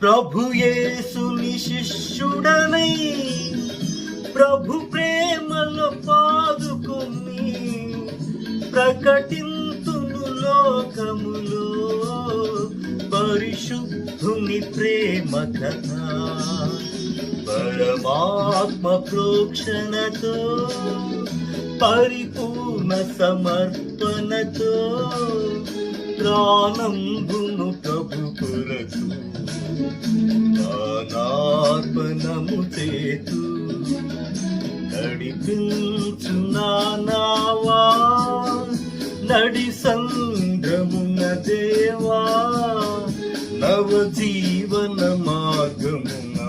ప్రభు యేసుని శిష్యుడనై ప్రభు ప్రేమలో పాదుకొని ప్రకటింతును లోకములో పరిశుద్ధుని ప్రేమ కథ. పరమాత్మ ప్రోక్షణతో పరిపూర్ణ సమర్పణతో ప్రాణంబును ప్రభు కొరకు ప్రాణార్పణము చేతు నడిపించు నావా నడి సంద్రమున దేవా నవ జీవన మార్గమున